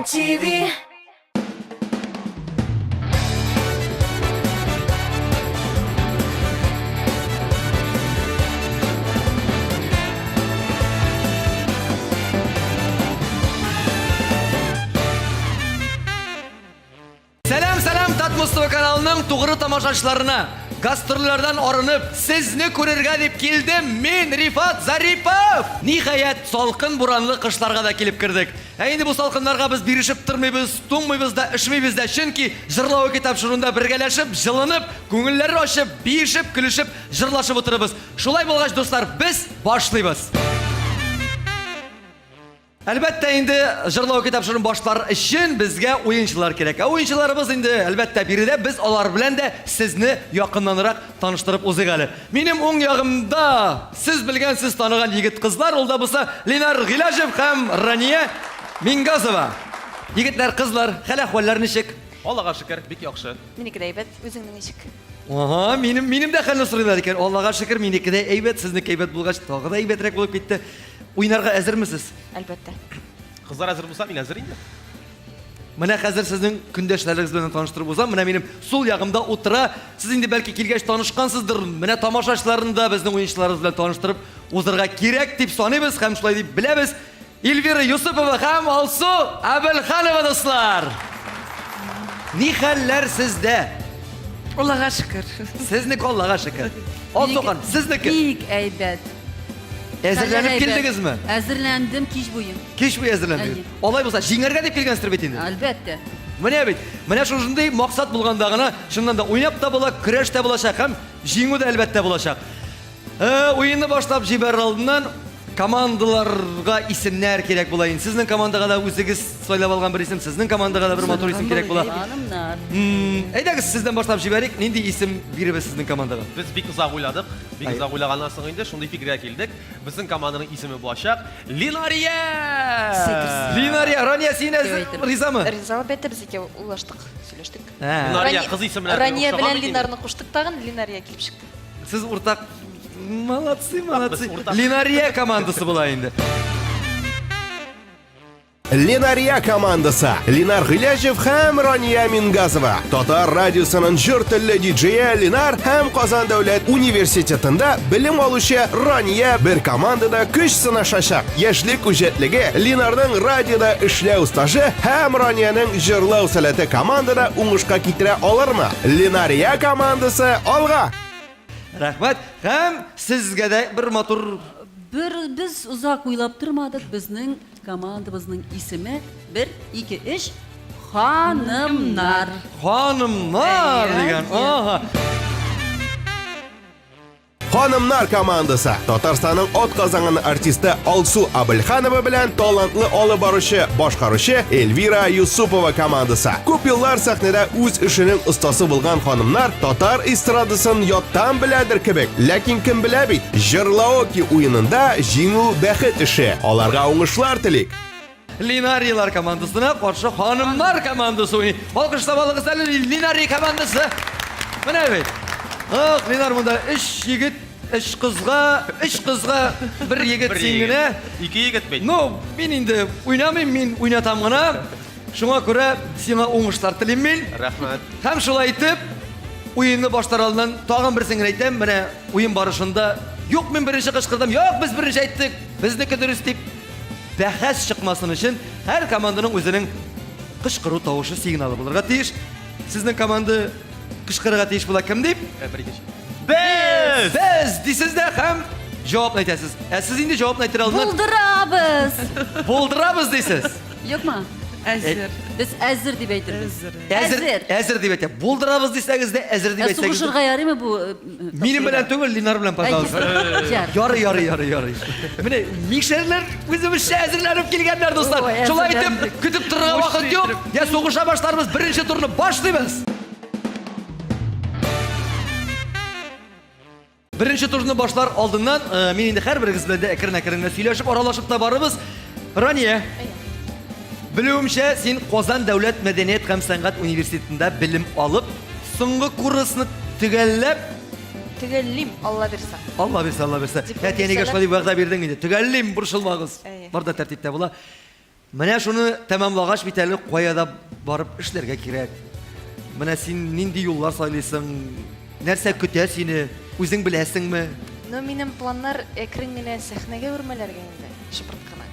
TV. Selam Tatmustafa kanalının doğru tamaşaçılarına. Gastrollerden arınıp sizni көрерге dep keldim. Men Rifat Zaripov. Nihayet salkın buranlı kışlarga da kelip kirdik. Endi bu salkınlarga biz birişip turmaybiz, to'ngmaybiz da, ishmaybiz da, chunki jırlау kitap şurunda birgalashib, jılınıp, ko'ngillar ochib, beyishib, kulishib, jırlashib o'tiribmiz. Shulay bo'lgach do'stlar, biz boshlaymiz. Albatta endi jırlау kitap şurun boshlar için bizga o'yinchilar kerak. O'yinchilarimiz endi albatta birida biz ular bilan da sizni yaqinlanroq tanishtirib o'zik hali. Mening o'ng yog'imda siz bilgan, siz tanigan yigit qizlar, unda bo'lsa Linar G'ilajev ham Raniya Mingazova. Yigitlar, qizlar, hali ahvollari nechik? Allohga shukr, bek yaxshi. Meniki de aybat, o'zingning nechik? Aha, menim de xalni so'raylar ekan. Allohga shukr, meniki de aybat, sizniki aybat bo'lgach, tog'ida aybatroq bo'lib ketdi. O'yinlarga hazırmisiz? Albatta. Qizlar hazır bo'lsa, men hazır endi. Mana hozir sizning kundoshlaringiz bilan tanishtirib o'zim. Mana mening sol yog'imda o'tira, siz endi balki kelgach tanishqansizdir. Mana tomoshachilarni da bizning o'yinchilarimiz bilan tanishtirib o'zirga kerak deb sanaymiz, ham shulay deb bilamiz. Elvira Yusupova ham Alsu Abilxonova do'stlar. Nihallar sizda? Allah'a şükür. Sizniki Allohga shukr. Alsuxon, sizniki? Big aybat. Hazırlanıp keldingizmi? Hazırlandım kiş boyum. Kech bu hazırlandingiz. Olay bo'lsa, jinglarga deb kelgansizdir bet endi. Albatta. Mana bit. Mana shunday maqsad bo'lgandagina, shundan da o'ynab da bo'la, kurashda bo'lashaq ham, jingu da albatta bo'lashaq. O'yinni boshlab jibarar oldindan komandalarga isimlar kerak bo'layin. Sizning komandaga da o'zingiz so'ylab olgan bir isim, sizning komandaga da bir motor isim kerak bo'la. Hanımlar. Aydagiz sizdan boshlab jibarik. Nindi isim berib sizning komandaga? Biz bek uzoq o'yladik. Bek uzoq o'ylagandan so'ng endi shunday fikrga keldik. Bizning komandaning ismi bo'lacaq Linariya. Linariya, Raniya, sen rizami? Riza albatta, biz ikki ulaştık, söyleshdik. Linariya qiz ismi bilan. Raniya bilan Linarni qo'shdik, tag'in Linariya kelib chiqdi. Siz o'rtaq Молодцы. Linariya komandasi bo'la endi. Linariya komandasi Linar G'ilajev ham Raniya Mingazova. Tatar radiosining jur tilli DJ Linar ham Qozon davlat universitetida bilim oluvchi Raniya bir komandada kuch sinashashaq. Yoshlik hujjatligi Linarning radioda ishlash staji ham Raniyaning jurlov salati komandada o'ngishga keltira olarmi? Linariya komandasi olg'a. Rahmat. Ham sizga da bir motor Biz uzak oylab turmadık. Bizning komandamızning ismi 1, 2, 3 Hanımlar. Hanımlar degan. Aha. Xonimlar komandasi Tataristonning ot qozongan artisti Alsu Abilxonova bilan talantli olib boruvchi, boshqaruvchi Elvira Yusupova komandasi. Ko'p yillar sahnada o'z ishining ustasi bo'lgan xonimlar Tatar estradasini yoddan biladir kebek. Lekin kim biladi, jırlauki o'yinida jingu baxit ishi. Ularga o'ngishlar tilik. Linariyalar komandasına qarshi Hanımlar komandasi o'yini. Olqishlamoqlar Linariya komandasi. Mana evet. Linar bunda 3 yigit, 3 qizga bir yigit singine. 2 yigit bek. No, men endi o'ynamayman, men o'ynatamgina. Shunga ko'ra senga o'ngishlar tilayman. Rahmat. Ham shulay aytib, o'yinni boshlar oldidan tag'in bir singini aytaman. Mana o'yin borishida, yo'q men birinchi qishqirdim, yo'q biz birinchi aytdik, bizniki durust deb bahs chiqmasin uchun har komandaning o'zining qishqiruv tovushi signali bo'larga tegish. Sizning komanda qishqirga tegish bo'lar kim deb? Biz deysizda ham javobni aytasiz. Siz endi javobni aytira olmaysiz. Buldiramiz deysiz. Yok mu? Hazır. Biz hazır deb aytamiz. Hazır deb aytasiz. Buldiramiz desangizda hazır deb aytsangiz. So'g'ishirga yaraymi bu? Mening bilan tugul, Linar bilan pazalsiz. Yori. Mana miksherlar o'zimizcha hazırlanib kelganlar do'stlar. Shulay aytib, kutib turgan vaqt yo'q. Ya so'g'isha boshlarimiz, birinchi turni boshlaymiz. Birinchi turni boshlar oldindan men endi har biringiz bilan akirna suylashib, oralashib da boramiz. Raniya. Bilumcha sen Qozon davlat madaniyat ham san'at universitetida bilim olib, so'nggi kursni tugallab Tügellim, Allah versin. Allah versin. Yatiyeniga shunday va'da berding endi. Tugallem burshilmag'iz. Burada tartibda bo'la. Менә шуны тәмамлагач бит әле каяда барып эшләргә кирәк. Менә син нинди юллар сайлыйсың? Нәрсә көтә сине? Үзең беләсеңме? Ну, минем планнар әкрен генә сәхнәгә үрмәләргә инде. Шыпырт кына.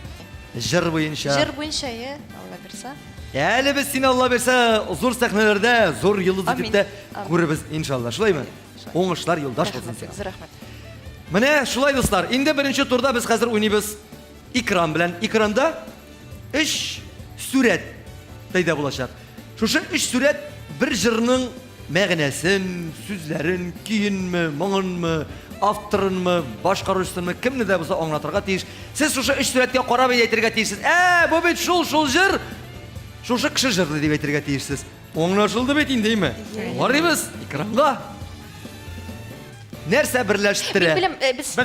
Җыр буенча. Җыр буенча, Алла бирсә. Әле без сине Алла берсә зур сәхнәләрдә, зур йолдыз Амин. итеп тә Амин. күребез иншалла. Шулаймы? Шулай. Уңышлар юлдаш булсын Рәхмәт, сиңа. зур рәхмәт. Менә шулай дуслар. Инде беренче турда без хәзер уйныйбыз экран белән. Экранда 3 сүрәт пәйда булачак. Шушы 3 сүрәт бер җырның мәгънәсен, сүзләрен, көенме, моңынмы, авторынмы, башкаручысынмы, кемне дә булса аңлатырга тиеш. Сез шушы 3 сүрәткә карап әйтергә тиешсез. Бу бит шул җыр. Шушы кеше җырлый дип әйтергә тиешсез. Аңлашылды бит индеме? Карыйбыз экранга. Нәрсә берләштерә? Билем, без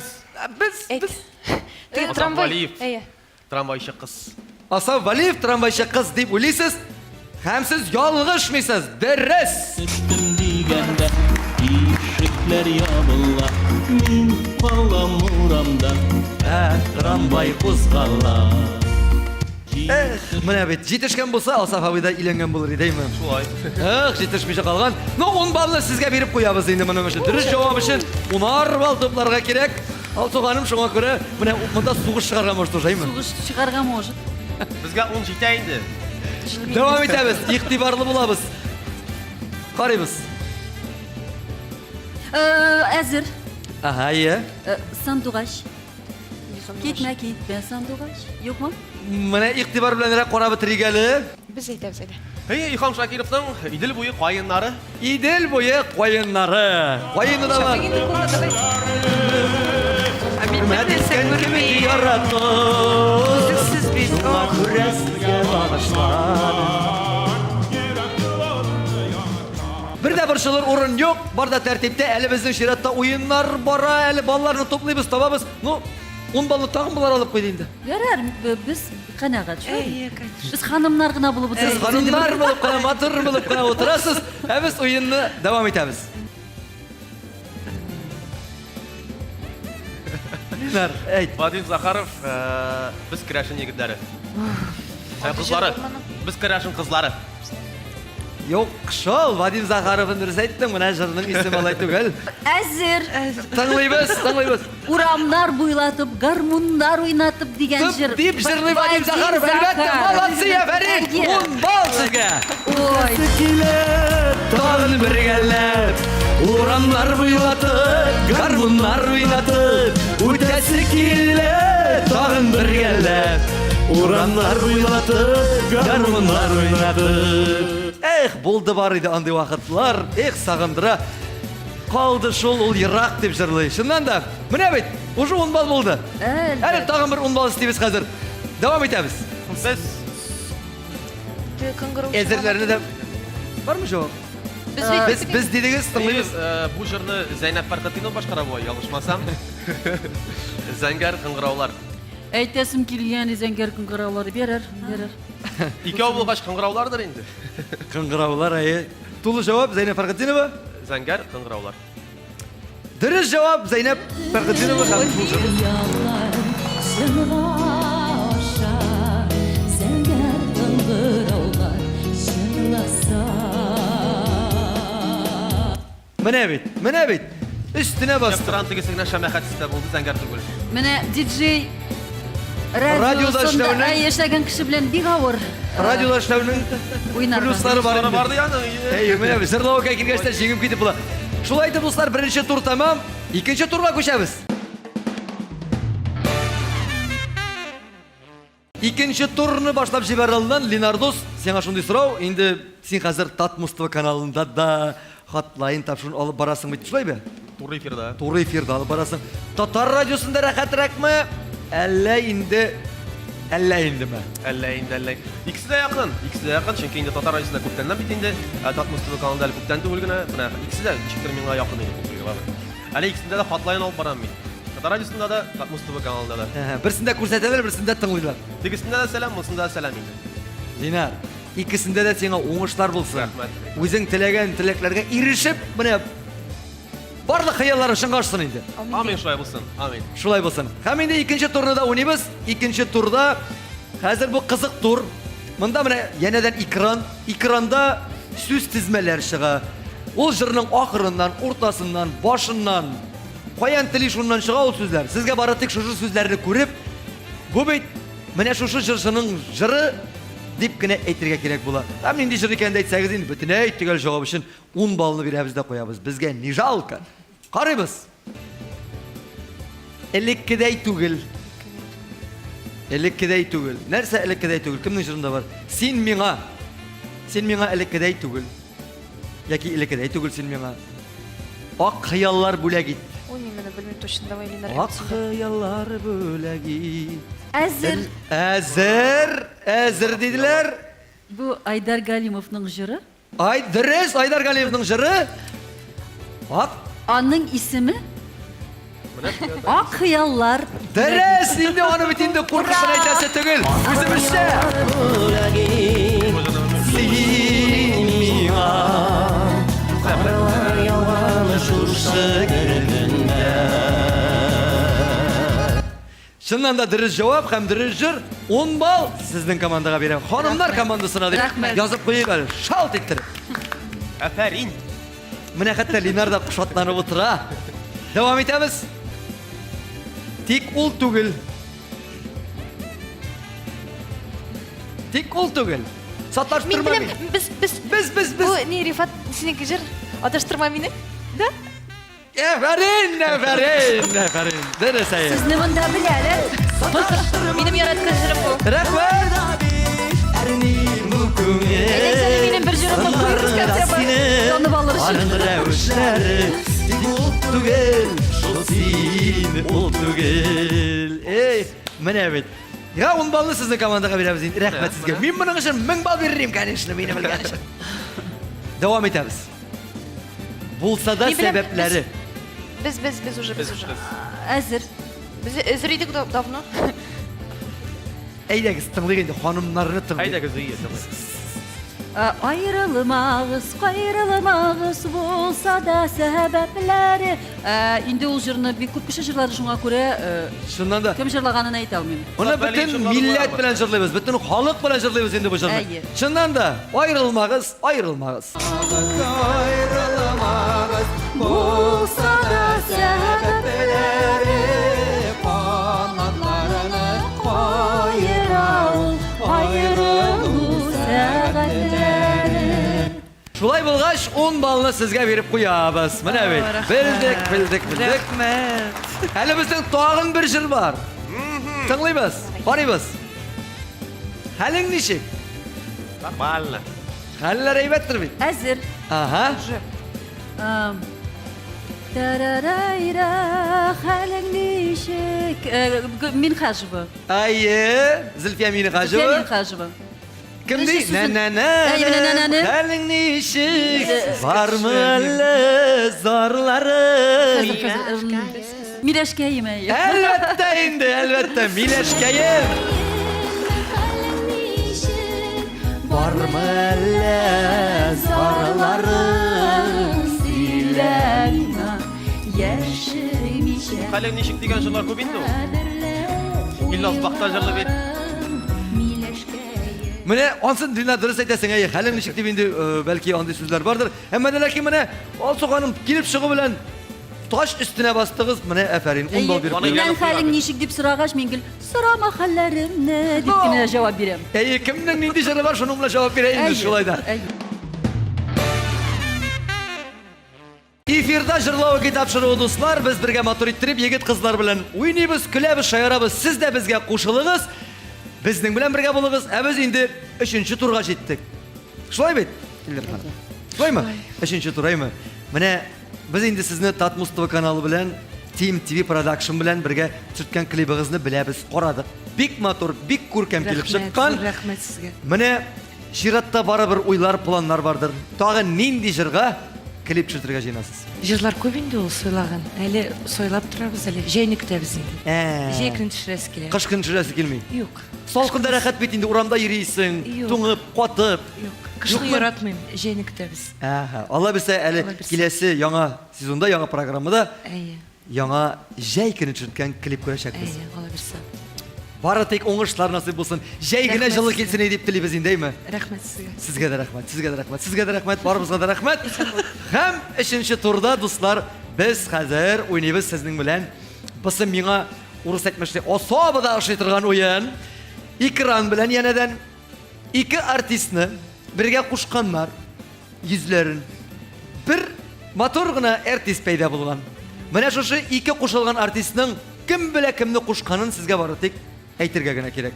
Без әйт. Асаф Трамвай. Валиев. Әйе. Трамвайчы кыз. Асаф Валиев трамвайчы кыз дип уйлыйсыз. Һәм сез ялгышмыйсыз. Дөрес. Düştüm digende ишеклер ябыла Мин калам урамда Трамвай кузгала Менә бит җитешкән булса Асаф абыйда өйләнгән булыр идеме? Шулай. Җитешмичә калган. Ну 10 баллны сезгә биреп куябыз инде моның өчен. Дөрес җавап өчен 10 балл тупларга кирәк. Алсу ханым шуңа күрә менә монда сугыш чыгарга может ужаймы? Сугыш чыгарга может. Безгә 10 җитә инде. Дәвам итәбез. Игътибарлы булабыз. Карыйбыз. Әзер. Аха, ия. Сандугач. Китмә, китмә, сандугач. Юкмы? Менә игътибар белән карап бетерик әле. Без әйтәбез әйдә. Илһам Шакировның Идел буе каеннары. Идел буе каеннары. Каены да бар. Мәдәскән кеби яратты. Сез бит күрәсезгә багышлады. Бер дә борчылыр урын юк. Бар да тәртиптә әле безнең чиратта уеннар бара, әле балларны туплыйбыз, табабыз. Ну, 10 баллы тагын булар алып куйды инде. Ярар, без канәгать. Без ханымнар гына булып Сез утырабыз. ханымнар булып кына, матур булып кына утырасыз. Без уенны дәвам итәбез. Линар, әйт. Вадим Захаров, без керәшен егетләре. Кызлары. Без керәшен кызлары. Юк, шул Вадим Захаровны дөрес әйттең, менә җырның исеме алай түгел. Әзер. Тыңлыйбыз. Урамнар буйлатып, гармуннар уйнатып дигән җыр. Дип җырлый Вадим Захаров, әлбәттә, молодцы, афәрин. 10 балл сезгә. Ой. Тагын бергәләп, урамнар буйлатып, гармуннар уйнатып, үтәсе килә, тагын бергәләп, урамнар буйлатып, гармуннар уйнатып. Булды бар иде андый вакытлар, сагындыра. Калды шул ул ерак дип җырлый. Шуннан да, менә бит, уже 10 балл булды. Әле тагын бер 10 балл истибез хәзер. Дәвам итәбез. Без Әзерләрне дә бармы җавап? Без дидегез, тыңлыйбыз. бу җырны Зәйнәп Фәрхәтдинов башкара бу, ялгышмасам. Зәңгәр кыңгыраулар. Әйтәсем килгән зәңгәр кыңгыраулар берәр. Икәү булгач кыңгыраулардыр инде. Кыңгыраулар әйе. Тулы җавап Зәйнәп Фәрхәтдинова. Зәңгәр кыңгыраулар. Дөрес җавап Зәйнәп Фәрхәтдинова һәм Менә бит. Өстенә басты. Яптыран тегесенә шәмәхәтсез булды Зәңгәр түгел. Менә диджей Радиода радиосында эшләүнең- яшәгән кеше белән бик авыр Радиода эшләүнең уйнарга. плюслары бар Сары инде. барды яны. Менә бит җырлауга килгәчтә җиңеп китеп була. Шулай итеп дуслар, беренче тур тамам. Икенче турга күчәбез. Икенче турны башлап җибәрә алдан Ленардос, сиңа шундый сорау, инде син хәзер Татмустова каналында да хатлайын тапшырын алып барасың бит, шулайбы? Туры эфирда. Туры эфирда алып барасың. Татар радиосында рәхәтрәкме? Әллә инде ме? Әллә. Икесе дә якын, чөнки инде татар радиосында күптәннән бит инде, Татмустова каналында әле күптән түгел генә, менә икесе дә ничектер миңа якын иде бу. Әле икесендә дә хатлайын алып барам мин. Татар радиосында да, Татмустова каналында да. Берсендә күрсәтәләр, берсендә тыңлыйлар. Тегесендә дә сәлам, монсында да сәлам инде. Линар, икесендә дә сиңа уңышлар булсын. Рәхмәт. Үзең теләгән телекләргә ирешеп, менә барлык хыялларың чынга ашсын инде. Амин, шулай булсын. Амин. Шулай булсын. Һәм инде икенче турны да уйныйбыз. Икенче турда Hazır bu kızık tur. Bunda mene yeniden ekranda süz tizmeler çığa. Ol jırның ahırından, ortasından, başından, koyan tili şundan çığa ol sözler. Sizge baratık şu sözlerini görüp, bu bit mene şu jırşının jırı dip gine etirge kerek bula. Tam indi jırı kendi etseniz indi bütün eyttigel cevap için 10 balını birimiz de koyabız. Bizge nijalkan. Karıyız. 52'dey tugil. 52'dey tugil. Nerse 52'dey tugil? Kimnin jırında var? Sen miňa 52'dey tugil. Yaki 52'dey tugil sen miňa. Ak hayallar bule git. Ой, мен мені білмеймін точно, давай Ленар. Ak hayallar bule git. Әзір. Әзір dediler. Bu Ayдар Галимовның жыры. Dürüst Aydar Galiyev'nin jırı. Ak Anın ismi Ak Hıyallar. dürüst. Şimdi onu bitinde kurkuşun aytası tügül. Üzümüşte. Şundan da dürüst cevap hem dürüst jır 10 bal sizin komandaga berem. Hanımlar komandasına dep Rahmet. yazıp koyup alır. Şalt ettirip. Aferin. Mine hatta Linar da kuşatlanıp otura. Devam etemiz. Tik ul tugil. Tik ul tugil. Мен Satlaştırma білем, beni. біз. Biz. Bu не, Рифат, сенекі жыр. Аташтырма мені. Да? Aferin. Dereseye. Siz ne bunda bilələr? Benim yaratқан жырым bu. Rahmet. Элек сәлі менің бір жырым bu. Buyuruz kapsaya. Donub alır Anın revişleri Ul tugil Şosin ul tugil Ey evet. Ya 10 balını sizin komandaga beremiz. Rahmet sizge. Men bunun için 1000 bal veririm kanişle beni bilgen için. Devam etemiz. Bulsa da Ne bileyim, sebepleri. Biz уже. Әзір. Biz özür yedik davno. Eylegiz tınlayın hanımlarını tınlayın. Hayda kızı iyi. Ayrılmağız bolsa da səbəbləri. İndi o jırını bir көп kişi jırları şuna görə Şundan da. kim jırlağanını ayta almayım. Ona Zaten bütün için millet var. bilen jırlayız. Bütün halk bilen jırlayız indi bu jırını. Əyi. Şundan da ayrılmağız. Bolsa da səbəbləri qanatlarını ayrıl səğətləri. Şulay bulgaç 10 balını sizge verip koyabız. Mine evet. Bildik. Rahmet. Hele bizden tağın bir jır var. Tınlayız. Barıyız. Halin nişik. Нормально. Haller eybettir bit. Әзір. Aha. Tararayra xəlin nişik. Min xəjbı. Ayı. Zülfiye mini Min kaçı. xəjbı. Kim Nişik değil? sizin- Ne. Ay, ne. Halin nişik. Var mı elle zarları? Miləşkəyim əyi. Elbette indi elbette. Mileşkeyim. Var mı elle zarları? Silənə yaşaymışam. Kalem nişik degan jırlar көп indi o. İlla ısbaqta jırlı bet. Mene ansın dinle dürüst etesin ey. Halin nişik dibinde belki andı sözler vardır. Hem de lakin mene Alsoq hanım gelip çığı bilen taş üstüne bastığız mene eferin. Ondan bir Bana koyun. gel- Mən xəlin nişik dip sırağaç mingil. Sırama xəllərimlə dip günə cavab verəm. Ey kimden indi şerri var şununla cevap vereyim şulayda. Efirde jırlağı kitap şırığı dostlar. Biz birge motor ettirip yigit kızlar bilen oynayız, külebіз, şayarabız. Siz de bizge koşulığız. Bizden bilen birge bulığız. Biz indi 3. turga jettik. Şulay bit. Şulay mı? 3. turay mı? Mene biz indi sizni Tatmus TV kanalı bilen Team TV Production bilen birge türtken klibimizni bilebіз, qoradık. Bik motor, bik kurkem kelip çıkkan. Rahmet sizge. Mene şiratda barabir oylar, planlar vardır. Tağın nindi jırga klip çırtırga jinasız. Жырлар көп инде ул сойлаған. Әле сойлап турабыз әле. Жейниктебез инде. Жейкин тишрәсе килә. Кыш көн çırası келмей. Юк. Salkında rahat bit indi uramda yürüysen, Yok. tuңып, қатып. Юк. Кышны яратмыйм. Жейниктебез. Aha, Allah bilse Allah әле bilse. келесі яңа сезонда, яңа программада Әйе. яңа жай көне çırtкен клип Әйе, көрешекбіз. ала берсә. Бары тек оңышлар насip болсын. Жай генә Рәхмәт жылы сезгә. келсен дип телибез инде, әйме? Рәхмәт сезгә. Сезгә дә рәхмәт, сезгә дә рәхмәт, сезгә дә рәхмәт, барыбызга да рәхмәт. Һәм өченче турда, дуслар, без хәзер уйныйбыз сезнең белән. Бысым миңа урыс әйтмешли, особо да ошый торган уен. Экран белән янәдән ике артистны бергә кушканнар. Йөзләрен. Бер матур гына артист пәйда булган. Менә шушы ике кушылган артистның кем белә кемне кушканын сезгә бары тик әйтергә генә кирәк.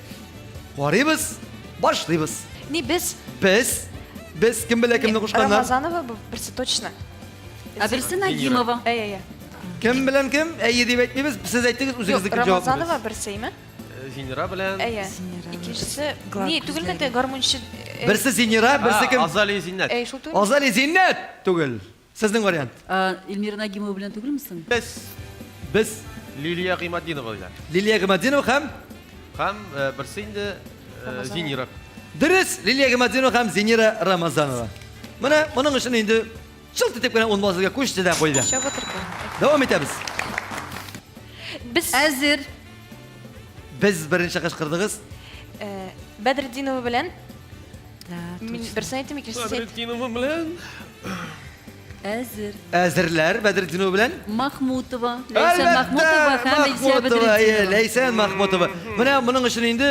Карыйбыз, башлыйбыз. Не без. Без кем белә кемне кушканнар? Рамазанова бу берсе точно. А берсе Нагимова. Әйе. Кем белән кем? Әйе дип әйтмибез. Сез әйттегез, үзегезнең җавабы. Рамазанова берсеме? Зинера белән... Әйе. Икенчесе не түгел менә гармунчы. Берсе Зинера, берсе кем? Азали Зиннәт. Әй шул түгел. Азали Зиннәт түгел. Сезнең вариант. Эльмира Нагимова белән түгелмесең? Без Лилия Гыймаддинова диләр. Лилия Гыймаддинова һәм Һәм берсе инде Зинера. дөрес, Лилия Гыймаддинова һәм Зинера Рамазанова. Менә моның өчен инде чылт итеп кенә 10 баллга күчте дә куйды. Чабы торган. Дәвам итәбез. Без Әзер. Без беренче кышкырдыгыз. Бәдретдинова белән Да, мин берсе әйтим, икенчесе әйтим. Бәдретдинова белән... Әзер. Әзерләр Бәдретдинова белән. Махмутова. Ләйсән Махмутова һәм Илсия Махмутова, Бәдретдинова. Ләйсән Махмутова. Менә моның өчен инде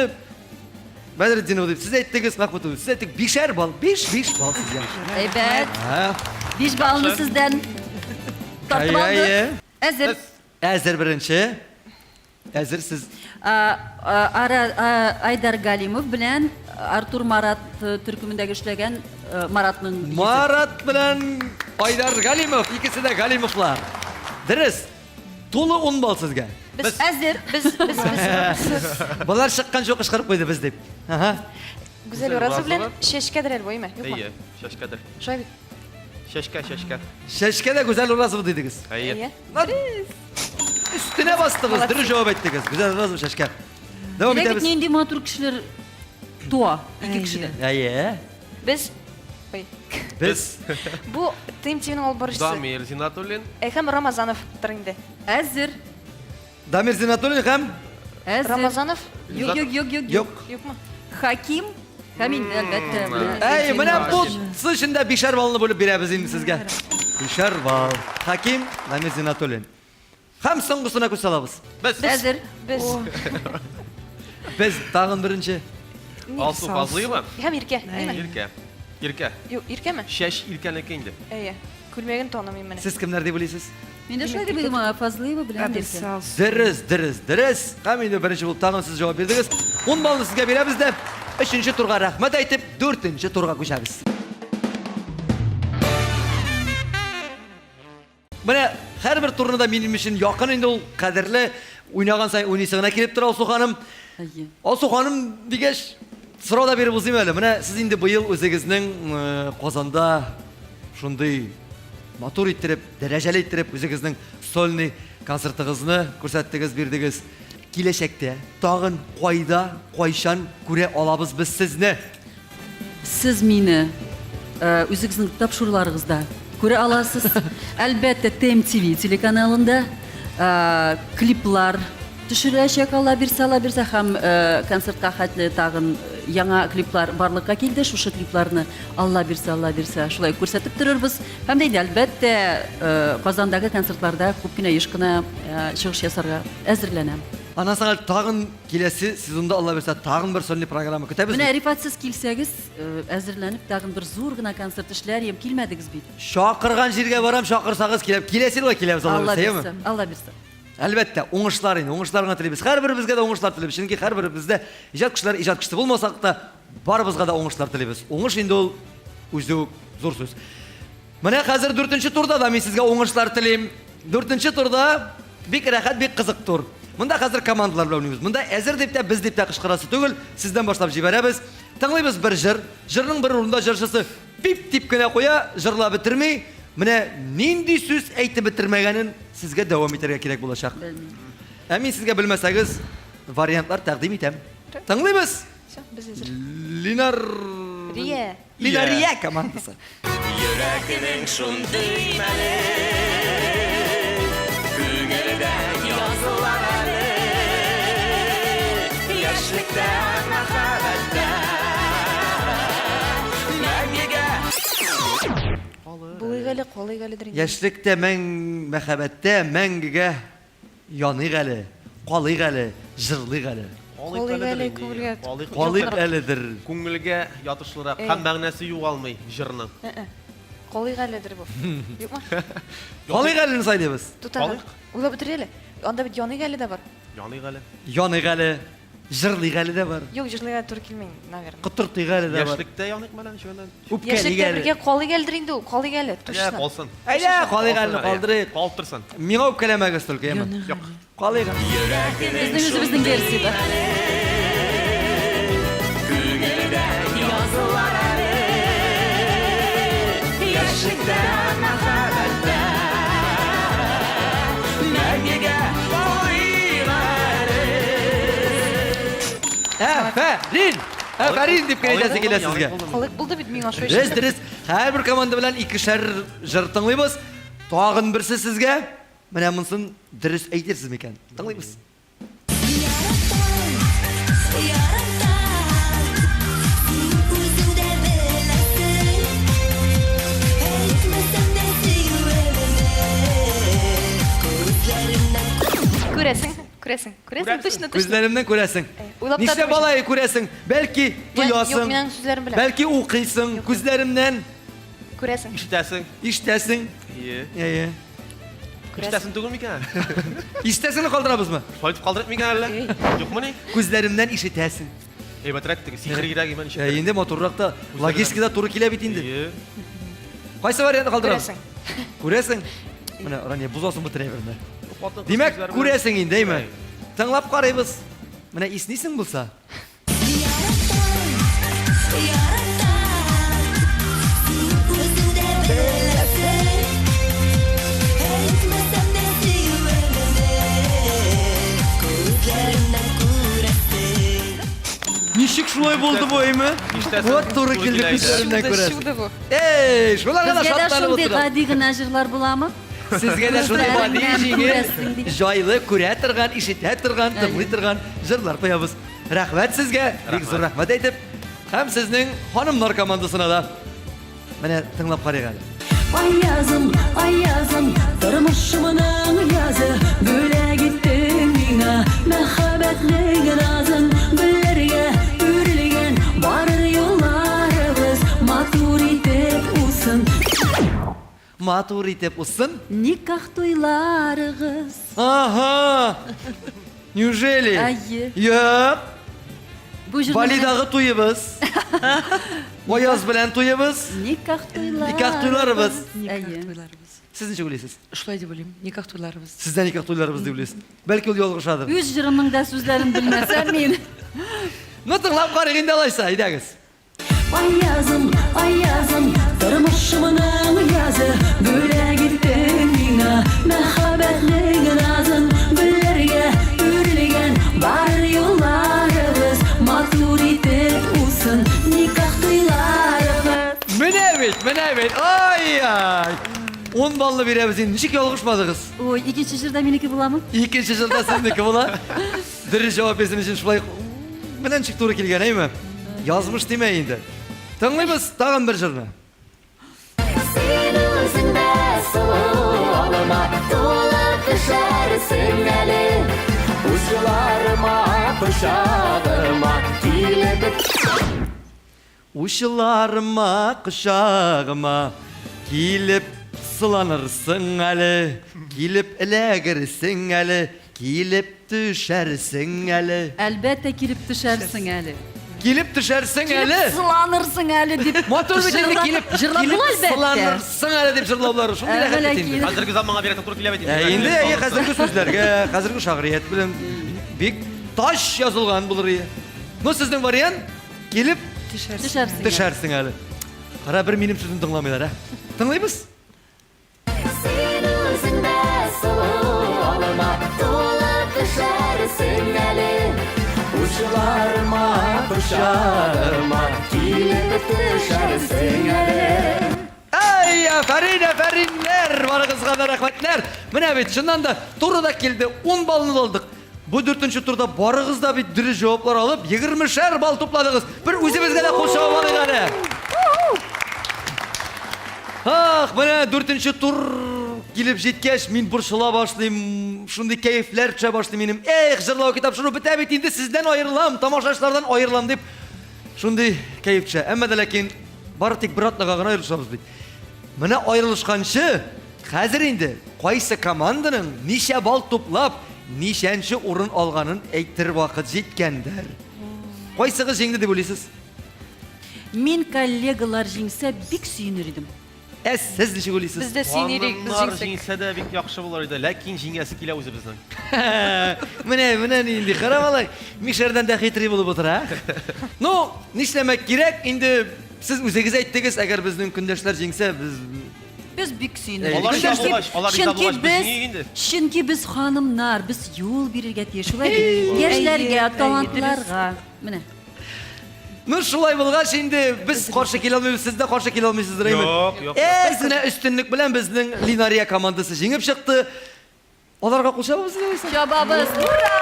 Бәдретдинова дип сез әйттегез, Махмутова. Сез әйттек 5 балл, 5 балл сезгә. Әйбәт. Ха. 5 баллны сездән тартып алдык. Әзер. Әзер беренче. Әзер сез. Айдар Галимов белән Артур Марат төркемендәге эшләгән Маратның Марат белән Айдар Галимов, икесе дә Галимовлар. Дөрес. Тулы 10 балл сезгә. Без Әзер. без Булар чыккан жок кышкырып куйды без дип. Ага. Гүзәл уразы белән чәчкәдер әлбә, юкмы? Әйе, шашкадыр. Шулай бит. Шашка. Шәшкә дә гүзәл уразов дидегез. Әйе. Өстенә бастыгыз, дөрес җавап әйттегез. Гүзәл уразов шәшкә. Дәвам Ләкин итәбез. нинди матур кешеләр туа ике кешедән. Әйе. Без Ой. Без Бу ТМТ-ның алып баручысы. Дамир Зинатуллин. Һәм Рамазанов тор инде. Әзер. Дамир Зинатуллин һәм Әзер. Рамазанов Юк. юк. юкмы? Хаким. Һәм инде әлбәттә. Әй, менә бу сышында 5 баллны бүлеп бирәбез инде сезгә. 5 балл. Хаким Дамир Зинатуллин. Һәм соңгысына күз салабыз. Әзер. Без Без тагын беренче. Алсу Фазлыева. һәм Иркә. Әйме? Иркә. Юк, Иркәме? Шаш Иркәнеке инде. Әйе. Күлмәген танымыйм менә. Сез кемнәр дип уйлыйсыз? Мин дә шулай дип уйлыйм, Фазлыева белән Иркә. Дөрес. Һәм инде беренче булып тагын сез җавап бирдегез. 10 баллны сезгә бирәбез дә 3нче турга рәхмәт әйтеп 4нче турга күчәбез. Менә һәрбер турны да минем өчен якын инде ул кадерле уйнаган сай уйнысыгына килеп тора Алсу ханым. Әйе. Алсу ханым дигәч сорау да биреп узыйм әле. Менә сез инде быел үзегезнең Казанда шундый матур иттереп, дәрәҗәле иттереп үзегезнең сольный концертыгызны күрсәттегез, бирдегез. Киләчәктә тагын кайда, кайчан күрә алабыз без сезне? Сез мине үзегезнең тапшыруларыгызда күрә аласыз. Әлбәттә TMTV телеканалында клиплар төшерәчәк, Алла бирсә һәм концертка хәтле тагын яңа клиплар барлыкка килде. Шушы клипларны Алла бирсә шулай күрсәтеп торырбыз. Һәм дә әлбәттә Казандагы концертларда күп кенә еш кына чыгыш ясарга әзерләнәм. Анан соң тагын киләсе сезонда Алла бирсә тагын бер сольный программа көтәбез. Менә рифатсыз килсәгез, әзерләнеп тагын бер зур гына концерт эшләрем, килмәдегез бит. Шакырган җиргә барам, шакырсагыз килеп, киләсе елга киләбез Алла бирсә. Алла бирсә. Әлбәттә, уңышлар инде, уңышларга телибез. Һәрберебезгә дә уңышлар телибез. Чөнки һәрберебездә иҗат кешеләр иҗат кешесе булмасак та, барыбызга да уңышлар телибез. Уңыш инде ул үзе зур сүз. Менә хәзер 4нче турда да мин сезгә уңышлар телим. 4нче турда бик рәхәт, бик кызык тур. Монда хәзер командалар белән уйныйбыз. Монда әзер дип тә, без дип тә кычкырасы түгел, сездән башлап җибәрәбез. Тыңлыйбыз бер җыр. Җырның бер урында җырчысы пип-тип кенә куя, җырлап бетерми. Менә нинди сүз әйтеп бетермәгәнен сезгә дәвам итәргә кирәк булачак. Ә мин сезгә белмәсәгез, вариантлар тәкъдим итәм. Тыңлыйбыз. Без әзер. Линар Рия командасы. Йөрәгенең шундый мәле күңелдә язылар әле Яшьлектә мәхәббәттә мәңгегә Булыйк әле, калыйк әле дирин. Яшьлектә мәхәббәттә мәңгегә яныйк әле, калыйк әле, җырлыйк әле. Калыйк әле, күңелгә. Калыйк әледер. Күңелгә ятышлырак һәм мәгънәсе югалмый җырның. Калыйк әледер бу. Юкмы? Калыйк әлене сайлыйбыз. Тутагы. Уйлап бетер әле. Анда бит яныйк әле дә бар. Яныйк әле. Яныйк әле, җырлыйк әле дә бар. Юк, җырлыйга туры килмәй, наверное. Кытыртыйк әле дә бар. Яшьлектә яныйк мәлән шуны. Үпкәлик Яшьлектә әле. бергә калыйк әледер инде ул. Калыйк әле, Әйдә, точно. калсын. Әйдә, калыйк әлене калдырыйк. Калтырсын. Миңа үпкәләмәгез түлке, яме. Юк. Калыйк. Безнең үзебезнең версияда. Күңелдә язылар әле Яшьлектә мәхәббәттә мәңгегә калыйк әле Әфәрин! Әфәрин дип кәҗәсе килә сезгә. Калык булды бит миңа шуй. Дөрес. Һәрбер команда белән икешәр җыр тыңлыйбыз. Тагын берсе сезгә. Менә монысын дөрес әйтерсез микән? Тыңлыйбыз. Күрәсең, точно, точно. Күзләремнән күрәсең. Уйлап та Нишләп тормыйсың. балай күрәсең? Бәлки Юк, тоясың. минең сүзләрем белән. Бәлки укыйсың. Күзләремнән Күрәсең. Ишетәсең. ишетәсең. Ие. Ишетәсең түгел микән? Ишетәсеңне калдырабызмы? Файтып калдырып микән әллә? Юкмы ни? Күзләремнән ишетәсең. Әйбәтрәк теге сихригрәк иман ишетә. Инде моторрак та логистикада туры килә бит инде. Ие. Кайсы вариантны калдырабыз? Күрәсең. Күрәсең? Менә Рания бузасын бу трейверне. Хатын Димәк, кыз күрәсең инде, әйме? Әй. Тыңлап карыйбыз. Менә иснисең булса. Ничек шулай булды бу, әйме? Ишетәсең, Вот туры туры килде килә күзләреннән күрәсең. Шуды бу. Эй, шулар гына Безгә дә шатланып шундый утыра. гади гына җырлар буламы? Сезгә дә шундый гади Күзләреннән җиңел, күрәсең дип. җайлы күрә торган, ишетә торган, тыңлый торган җырлар куябыз. Рәхмәт сезгә. Бик зур рәхмәт әйтеп, һәм сезнең ханымнар командасына да. Менә тыңлап карыйк әле. Ay yazım, tırmışımının yazı Böyle gittin bina, mehabbetli razın Güllerge ürülgen, varır yollarımız Matur itip usun Матур итеп усын. Никах туйларыгыз. Ага. Неужели? Әйе. Юк. Бу җырны Балидагы туйыбыз. Аяз белән туйыбыз. никах туйларыгыз. Никах туйларыбыз. Әйе. Сез ничек уйлыйсыз? Шулай дип уйлыйм. Никах туйларыбыз. Сездә никах туйларыбыз дип уйлыйсыз. Бәлки ул ялгышадыр. Үз җырымның да сүзләрен белмәсәм мин. Ну тыңлап карыйк инде алайса, әйдәгез. Ay yazım, tırmışımının yazı Böyle gittin bina, mehabbetli razın Güllerge ürülgen, varır yollarımız Matur itip usun, nikah tuylarımız Менә бит. Ай ай. 10 баллы бирәбез инде. Ничек ялгышмадыгыз? Ой, икенче җырда минеке буламы? Икенче җырда сезнеке була. Дөрес җавап бирсен өчен шулай менә ничек туры килгән, әйме? Язмыш димә инде. Тыңлыйбыз тагын бер җырны. Sen özünde sulu olma, tulak düşersin eli Uçlarıma, kuşağıma, kilip Ушыларыма, кышагыма килеп сыланырсың әле, килеп эләгерсең әле, килеп төшәрсең әле. Әлбәттә килеп төшәрсең әле. Килеп төшәрсең әле. Килеп сыланырсың әле дип. Матур бит инде килеп җырлап була әлбәттә. сыланырсың әле дип җырлаулары шундый рәхәт бит инде. Хәзерге заманга бирә туры килә бит Инде хәзерге сүзләргә, хәзерге шагыйрият белән бик таш язылган булыр иде. Ну сезнең вариант килеп Төшәрсең. төшәрсең әле. Кара бер минем сүзне тыңламыйлар, ә? Тыңлыйбыз? Sen özünde sulu olma, tulak düşersin eli Uçlarıma, kuşağıma, kilip düşersin eli Ай, афәрин, барыгызга да рәхмәтләр. Менә бит чыннан да турыда килде. 10 баллны алдык. Bu 4-nче турда барыгыз да бит дөрес җаваплар алып 20шәр балл тупладыгыз. Бер үзебезгә дә кул чабып алыйк әле. Ах, менә 4-нче тур килеп җиткәч, мин борчыла башлыйм. Шундый кәефләр төшә башлый минем. Эх, җырлау китап шуны бетә бит инде сездән аерылам, тамашачылардан аерылам дип. Шундый кәеф төшә. Әмма дә ләкин бары тик бер атнага гына аерылышабыз бит. Менә аерылышканчы, хәзер инде кайсы команданың ничә балл туплап, ничәнче урын алганын әйтер вакыт җиткәндер. Кайсыгыз җиңде дип уйлыйсыз? Мин коллегалар җиңсә бик сөенер идем. Сез ничек уйлыйсыз? Biz de sinirlik, biz Ханымнар jingsek. җиңсә дә бик яхшы булыр иде, ләкин җиңәсе килә үзебезнең. Менә инде карамалай. Мишәрдән дә хитрый булып утыра. Ну, нишләмәк кирәк? Инде сез үзегез әйттегез, әгәр безнең көндәшләр җиңсә, Без бик сөенер Алар идек. риза булгач, алар риза булгач, без җиңик инде. Чөнки без ханымнар, без юл бирергә тиеш. Шулай бит. Яшьләргә, талантларга. Менә. Ну, шулай булгач инде без каршы килә алмыйбыз, сез дә каршы килә алмыйсыз, Рәймән. Юк. Сезне өстенлек белән безнең Линария командасы җиңеп чыкты. Аларга кул чабабыз дип уйлыйсыз? Чабабыз. Ура!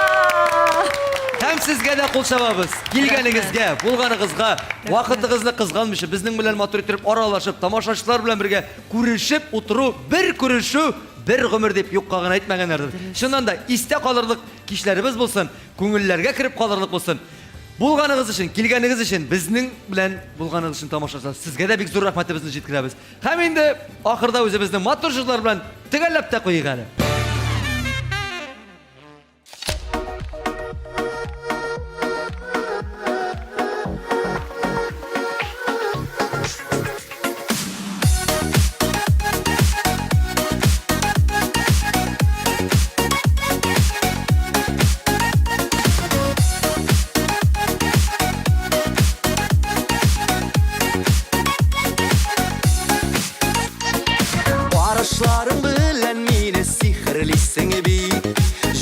Һәм сезгә дә кул чабабыз. Килгәнегезгә, булганыгызга, вакытыгызны кызганмыйча безнең белән матур итеп аралашып, тамашачылар белән бергә күрешеп утыру, бер күрешү, бер гомер дип юкка гына әйтмәгәннәрдер. Шуннан да истә калырлык кичләребез булсын, күңелләргә кирип калырлык булсын. Булганыгыз өчен, килгәнегез өчен, безнең белән булганыгыз өчен тамашачылар, сезгә дә бик зур рәхмәтебезне җиткерәбез. Һәм инде ахырда үзебезнең матур җырлар белән төгәлләп тә куйыйк әле. Barışlarım bilen meni sihirlisin bit.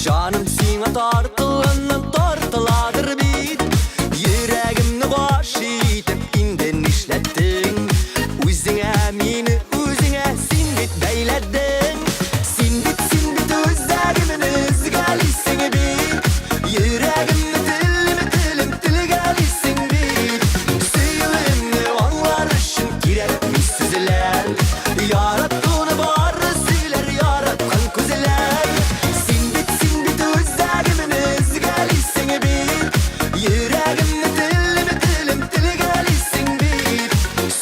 Canım sina tartılgandan tartıladır bit. Yüreğimni baş etip inden işlettin. Üzüne meni üzüne sinbit beyledin. Sinbit özlegimin özgelisin bit. Yüreğimni tilim tilgelisin bit. Suyulimni anlar için kirekmiş sizler. Yarattığını barı siler, yaratkan kuzeler. Sinbit özlegimin özgelisin bit. Yüreğimni tilim tilgelisin bit.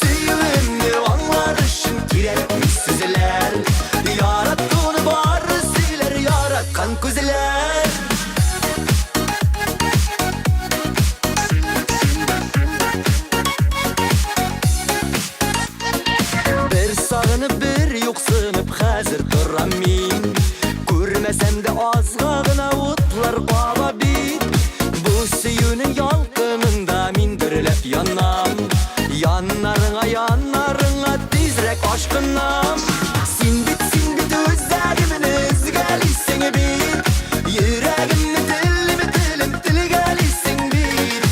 Suyulimni anlar için kirekmiş sizler. Yarattığını barı siler, yaratkan kuzeler. Bir sağınıp bir yoksınıp hazır duram min. Görmesem de azgağına otlar qaba bit. Bu suyunun yalqınında min dirilep yanam. Yanlarına tezrek aşkınam. Sinbit özlegimin özgelisin bit. Yüreğimni tilim tilgelisin bit.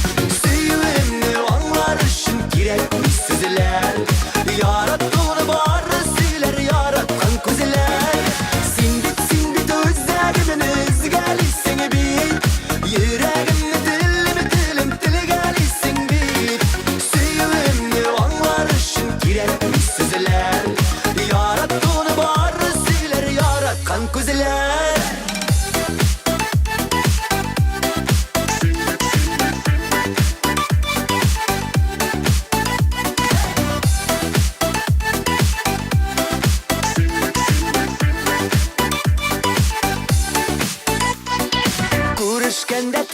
Suyulimni anlar için kirekmiş sizler. Yarattığını barı siler, yaratkan kuzeler. Sinbit özlegimin özgelisin bit. Yüreğimni tilim tilgelisin bit. Suyulimni anlar için kirekmiş sizler. Yarattığını barı siler, yaratkan kuzeler. Görüşkende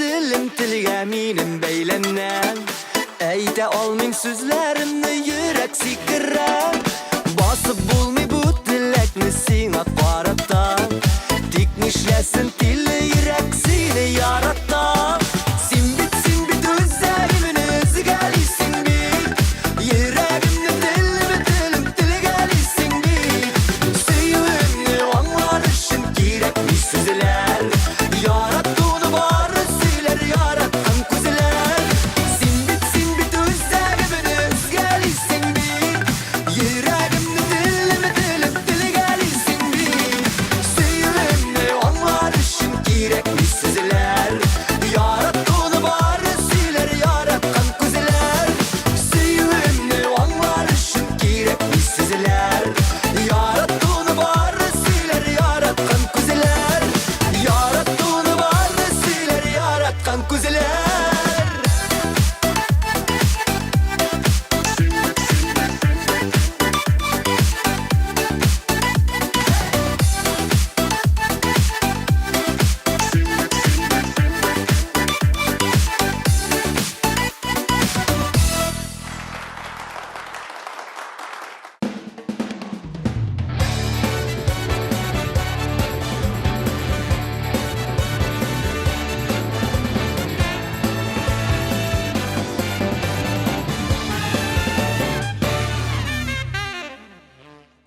tilga minim beylenmem. Eyte olmayın sözlerimni yürek sikirem. Basıp bulmay bu tilekni sina qaratan. Tik nişlesin